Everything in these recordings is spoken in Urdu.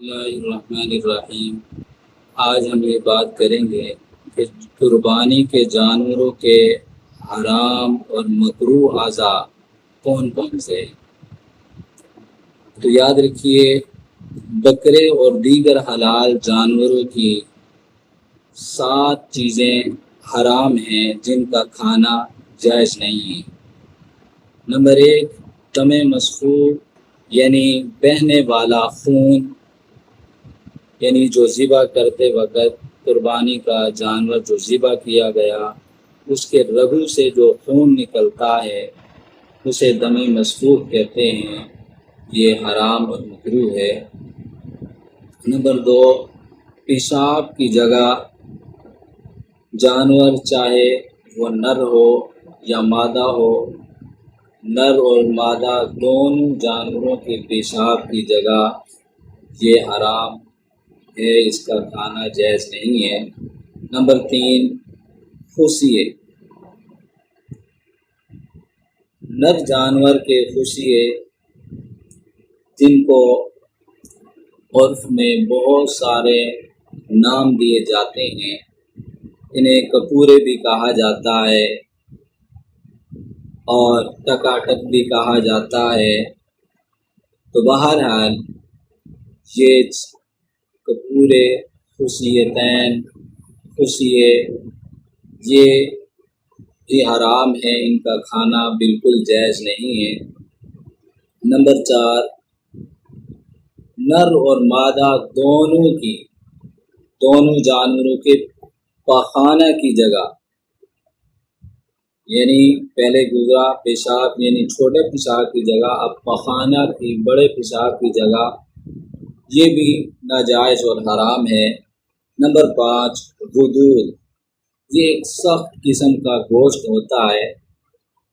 اللہ الرحمن الرحیم۔ آج ہم یہ بات کریں گے کہ قربانی کے جانوروں کے حرام اور مکروہ اعضاء کون کون سے ہیں۔ تو یاد رکھیے، بکرے اور دیگر حلال جانوروں کی 7 چیزیں حرام ہیں جن کا کھانا جائز نہیں ہے۔ نمبر 1، دم مسفوح یعنی بہنے والا خون، یعنی جو ذبح کرتے وقت قربانی کا جانور جو ذبح کیا گیا اس کے رگو سے جو خون نکلتا ہے اسے دم مسفوح کہتے ہیں، یہ حرام اور مکروہ ہے۔ نمبر 2، پیشاب کی جگہ جانور چاہے وہ نر ہو یا مادہ ہو، نر اور مادہ دونوں جانوروں کے پیشاب کی جگہ یہ حرام ہے، اس کا کھانا جائز نہیں ہے۔ نمبر 3، خوشیے، نر جانور کے خوشیے جن کو عرف میں بہت سارے نام دیے جاتے ہیں، انہیں کپورے بھی کہا جاتا ہے اور ٹکاٹک بھی کہا جاتا ہے۔ تو بہرحال یہ کپورے، خوشیتین، خوشیے یہ حرام ہے، ان کا کھانا بالکل جائز نہیں ہے۔ نمبر 4، نر اور مادہ دونوں جانوروں کے پاخانہ کی جگہ، یعنی پہلے گزرا پیشاب یعنی چھوٹے پیشاب کی جگہ، اب پاخانہ کی بڑے پیشاب کی جگہ، یہ بھی ناجائز اور حرام ہے۔ نمبر 5، غدود، یہ ایک سخت قسم کا گوشت ہوتا ہے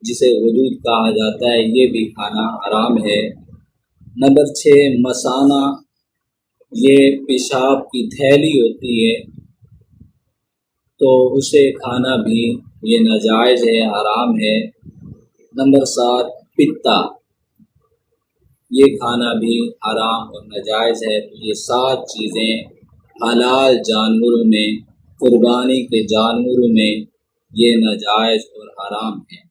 جسے غدود کہا جاتا ہے، یہ بھی کھانا حرام ہے۔ نمبر 6، مثانہ، یہ پیشاب کی تھیلی ہوتی ہے تو اسے کھانا بھی یہ ناجائز ہے، حرام ہے۔ نمبر 7، پتا، یہ کھانا بھی حرام اور ناجائز ہے۔ تو یہ 7 چیزیں حلال جانوروں میں، قربانی کے جانوروں میں یہ ناجائز اور حرام ہیں۔